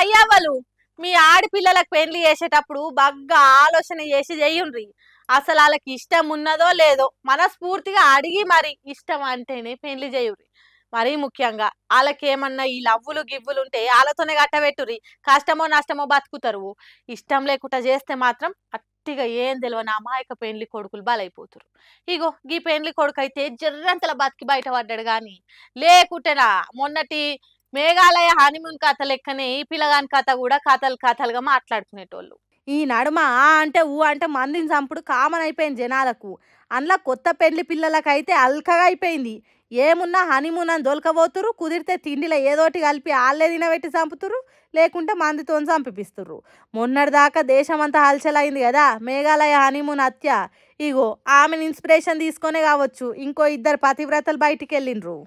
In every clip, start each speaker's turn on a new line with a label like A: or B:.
A: అయ్యవ్వలు మీ ఆడపిల్లలకు పెళ్లి చేసేటప్పుడు బాగా ఆలోచన చేసి చెయ్యుండ్రి. అసలు వాళ్ళకి ఇష్టం ఉన్నదో లేదో మనస్ఫూర్తిగా అడిగి మరి ఇష్టం అంటేనే పెళ్లి చేయుర్రి. మరీ ముఖ్యంగా వాళ్ళకేమన్నా ఈ లవ్వులు గివ్వులు ఉంటే వాళ్ళతోనే కట్టబెట్టుర్రి. కష్టమో నష్టమో బతుకుతారు. ఇష్టం లేకుండా చేస్తే మాత్రం అట్టిగా ఏం తెలియని అమాయక పెండ్లి కొడుకులు బలైపోతారు. ఇగో గీ పెండ్లి కొడుకు అయితే జర్రంతల బతికి బయటపడ్డాడు. కానీ లేకుంటేనా మొన్నటి మేఘాలయ హనీమూన్ కథ లెక్కనే ఈ పిల్లగాని కథ కూడా కథలుగా మాట్లాడుకునేటోళ్ళు.
B: ఈ నడుమ ఆ అంటే ఊ అంటే మందిని చంపుడు కామన్ అయిపోయింది జనాలకు. అందులో కొత్త పెళ్లి పిల్లలకైతే అల్కగా అయిపోయింది. ఏమున్నా హనీమూన్ అని దొలకబోతురు, కుదిరితే తిండిలో ఏదోటి కలిపి ఆళ్ళే తినబెట్టి చంపుతురు, లేకుంటే మందితో చంపిపిస్తుర్రు. మొన్నటిదాకా దేశం అంతా హల్చలైంది కదా మేఘాలయ హనీమూన్ హత్య. ఇగో ఆమెను ఇన్స్పిరేషన్ తీసుకొనే కావచ్చు ఇంకో ఇద్దరు పతివ్రతలు బయటికి వెళ్ళిండ్రు.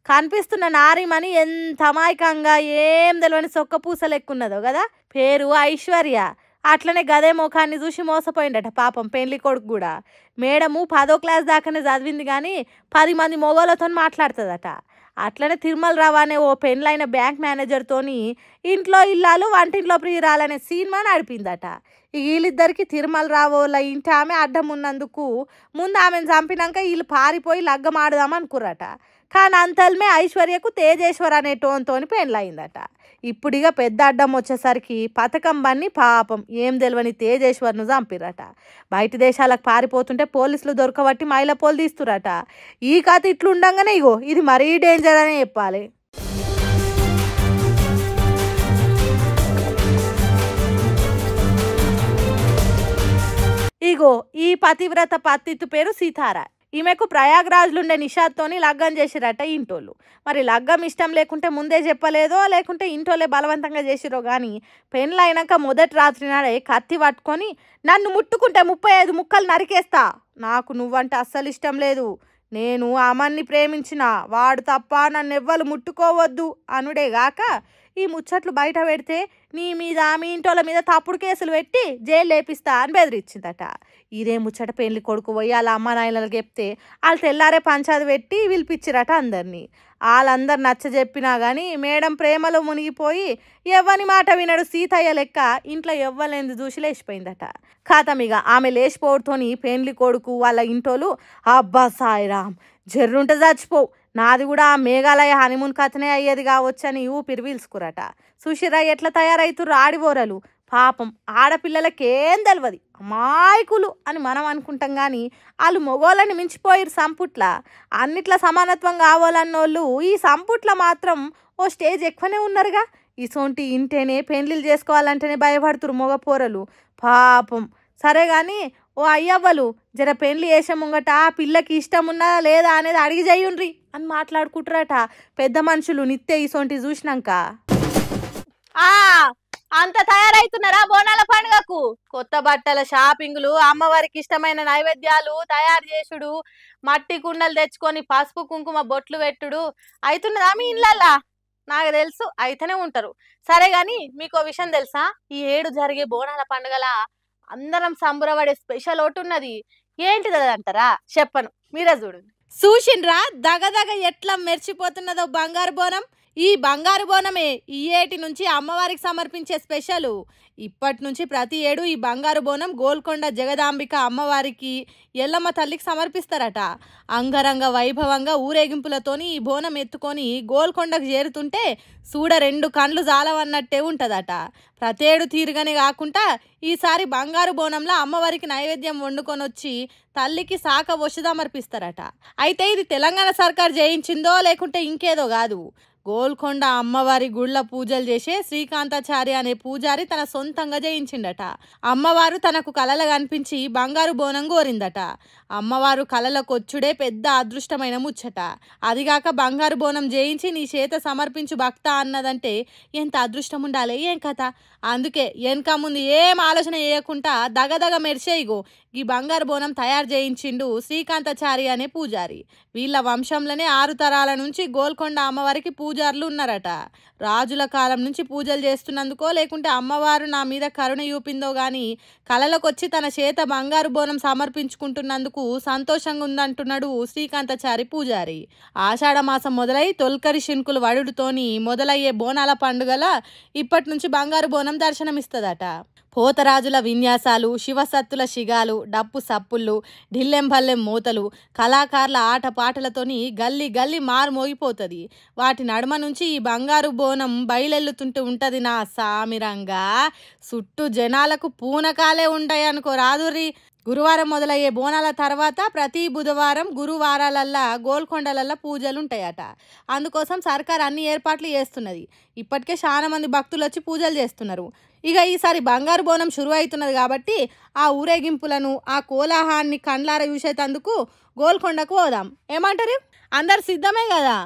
B: కనిపిస్తున్న నారిమణి ఎంత అమాయకంగా ఏం తెలియని సొక్క పూసలు ఎక్కున్నదో కదా. పేరు ఐశ్వర్య. అట్లనే గదే ముఖాన్ని చూసి మోసపోయిండట పాపం పెళ్లి కొడుకు కూడా. మేడము 10వ క్లాస్ దాకానే చదివింది కానీ 10 మంది మొగోళ్ళతో మాట్లాడుతుందట. అట్లనే తిరుమల రావు అనే ఓ పెళ్ళైన బ్యాంక్ మేనేజర్తోని ఇంట్లో ఇల్లాలు వంటింట్లో ప్రియురాలనే సినిమా నడిపిందట. వీళ్ళిద్దరికి తిరుమల రావు వాళ్ళ ఇంటి ఆమె అడ్డం ఉన్నందుకు ముందు ఆమెను చంపినాక వీళ్ళు పారిపోయి లగ్గమాడదాం అనుకుర్రట. కానీ అంతల్మే ఐశ్వర్యకు తేజేశ్వర్ అనే టోన్తోని పెళ్ళయిందట. ఇప్పుడిగా పెద్ద అడ్డం వచ్చేసరికి పథకం బన్ని పాపం ఏం తెలియని తేజేశ్వర్ను చంపిరట. బయట దేశాలకు పారిపోతుంటే పోలీసులు దొరకబట్టి మైలపోలు తీస్తురట. ఈ కథ ఇట్లుండగానే ఇగో ఇది మరీ డేంజర్ అనే చెప్పాలి. ఇగో ఈ పతివ్రత పత్తిత్తు పేరు సీతారా. ఈమెకు ప్రయాగ్రాజ్లుండే నిషాద్తోని లగ్గం చేసిరట ఇంటోళ్ళు. మరి లగ్గం ఇష్టం లేకుంటే ముందే చెప్పలేదో లేకుంటే ఇంటోళ్ళే బలవంతంగా చేసిరో కానీ పెళ్ళైనాక మొదటి రాత్రి నాడే కత్తి పట్టుకొని నన్ను ముట్టుకుంటే 35 ముక్కలు నరికేస్తా, నాకు నువ్వంటే అస్సలు ఇష్టం లేదు, నేను అమన్ని ప్రేమించిన, వాడు తప్ప నన్ను ఎవ్వరు ముట్టుకోవద్దు అనుడేగాక ఈ ముచ్చట్లు బయట పెడితే నీ మీద మీ ఇంటోళ్ళ మీద తప్పుడు కేసులు పెట్టి జైలు లేపిస్తా అని బెదిరించిందట. ఇదే ముచ్చట పెళ్లి కొడుకు పోయి వాళ్ళ అమ్మ నాయనలకు చెప్తే వాళ్ళు తెల్లారే పంచాది పెట్టి పిలిపించిరట అందరినీ. వాళ్ళందరు నచ్చ చెప్పినా కానీ మేడం ప్రేమలో మునిగిపోయి ఎవ్వని మాట వినడు సీతయ్య లెక్క ఇంట్లో ఎవ్వలేంది చూసి లేచిపోయిందట. ఖాతమిగా ఆమె లేచిపోవడంతోని పెళ్లి కొడుకు వాళ్ళ ఇంటోళ్ళు అబ్బా సాయిరామ్ జర్రుంటే చచ్చిపోవు, నాది కూడా ఆ మేఘాలయ హనీమూన్ కథనే అయ్యేది కావచ్చని ఊపిరి పీల్చుకురట. సుషిరా ఎట్లా తయారవుతుర్రు ఆడిపోరలు. పాపం ఆడపిల్లలకేం తెలియదు, అమాయకులు అని మనం అనుకుంటాం కానీ వాళ్ళు మొగోళ్ళని మించిపోయిరు సంపుట్ల. అన్నిట్లా సమానత్వం కావాలన్నోళ్ళు ఈ సంపుట్ల మాత్రం ఓ స్టేజ్ ఎక్కువనే ఉన్నారుగా. ఇసోంటి ఇంటేనే పెళ్లిళ్ళు చేసుకోవాలంటేనే భయపడుతురు మగ పోరలు పాపం. సరే కానీ ఓ అయ్యవ్వలు జర పెళ్లి చేసే ముంగట ఆ పిల్లకి ఇష్టం ఉన్నదా లేదా అనేది అడిగి చెయ్యుండ్రి అని మాట్లాడుకుంటారట పెద్ద మనుషులు నిత్య ఇసోంటి చూసినాక.
A: అంత తయారైతున్నారా బోనాల పండుగకు? కొత్త బట్టల షాపింగ్లు, అమ్మవారికి ఇష్టమైన నైవేద్యాలు తయారు చేసుడు, మట్టి కుండలు తెచ్చుకొని పసుపు కుంకుమ బొట్లు పెట్టుడు అవుతున్నదా మీ ఇళ్ళల్లా? నాకు తెలుసు అయితేనే ఉంటారు. సరే గాని మీకు విషయం తెలుసా? ఈ ఏడు జరిగే బోనాల పండుగల అందరం సంబరపడే స్పెషల్ ఒకటి ఉన్నది. ఏంటిది అంటారా? చెప్పను, మీరే చూడండి.
B: చూసిండ్రా దగదగ ఎట్లా మెరిచిపోతున్నదో బంగారు బోనం. ఈ బంగారు బోనమే ఈ ఏటి నుంచి అమ్మవారికి సమర్పించే స్పెషల్. ఇప్పటి నుంచి ప్రతి ఏడు ఈ బంగారు బోనం గోల్కొండ జగదాంబిక అమ్మవారికి ఎల్లమ్మ తల్లికి సమర్పిస్తారట. అంగరంగ వైభవంగా ఊరేగింపులతోని ఈ బోనం ఎత్తుకొని గోల్కొండకు చేరుతుంటే చూడ 2 కండ్లు జాలవన్నట్టే ఉంటుందట. ప్రతేడు తీరుగానే కాకుండా ఈసారి బంగారు బోనంలో అమ్మవారికి నైవేద్యం వండుకొని వచ్చి తల్లికి శాఖ వశుదమర్పిస్తారట. అయితే ఇది తెలంగాణ సర్కార్ చేయించిందో లేకుంటే ఇంకేదో కాదు. గోల్కొండ అమ్మవారి గుళ్ళ పూజలు చేసే శ్రీకాంతాచారి అనే పూజారి తన సొంతంగా చేయించిండట. అమ్మవారు తనకు కలలు కనిపించి బంగారు బోనం కోరిందట. అమ్మవారు కలలకొచ్చుడే పెద్ద అదృష్టమైన ముచ్చట. అదిగాక బంగారు బోనం చేయించి నీ చేత సమర్పించు భక్త అన్నదంటే ఎంత అదృష్టం ఉండాలి ఏం కథ. అందుకే వెనక ముందు ఏం ఆలోచన చేయకుండా దగదగ మెరిసేయిగో ఈ బంగారు బోనం తయారు చేయించిండు శ్రీకాంతాచారి అనే పూజారి. వీళ్ళ వంశంలోనే 6 తరాల నుంచి గోల్కొండ అమ్మవారికి పూజ పూజారులు ఉన్నారట. రాజుల కాలం నుంచి పూజలు చేస్తున్నందుకో లేకుంటే అమ్మవారు నా మీద కరుణ చూపిందో గాని కలలకొచ్చి తన చేత బంగారు బోనం సమర్పించుకుంటున్నందుకు సంతోషంగా ఉందంటున్నాడు శ్రీకాంతాచారి పూజారి. ఆషాఢ మాసం మొదలై తొల్కరి శింకులు వడుడుతోని మొదలయ్యే బోనాల పండుగల ఇప్పటి నుంచి బంగారు బోనం దర్శనమిస్తుందట. పోతరాజుల విన్యాసాలు, శివసత్తుల శిగాలు, డప్పు సప్పుళ్ళు, ఢిల్లెంభల్లెం మూతలు, కళాకారుల ఆటపాటలతోని గల్లీ గల్లీ మారు మోగిపోతుంది. వాటి నడుమ నుంచి ఈ బంగారు బోనం బయలెల్లుతుంటూ ఉంటుంది. నా సామిరంగా చుట్టూ జనాలకు పూనకాలే ఉంటాయి అనుకో రాదుర్రి. గురువారం మొదలయ్యే బోనాల తర్వాత ప్రతి బుధవారం గురువారాలల్లా గోల్కొండలల్లా పూజలు ఉంటాయట. అందుకోసం సర్కార్ అన్ని ఏర్పాట్లు చేస్తున్నది. ఇప్పటికే చాలా మంది భక్తులు వచ్చి పూజలు చేస్తున్నారు. ఇక ఈసారి బంగారు బోనం షురు అవుతున్నది కాబట్టి ఆ ఊరేగింపులను, ఆ కోలాహాన్ని కండ్లార చూసేటందుకు గోల్కొండకు పోదాం. ఏమంటారు? అందరు సిద్ధమే కదా?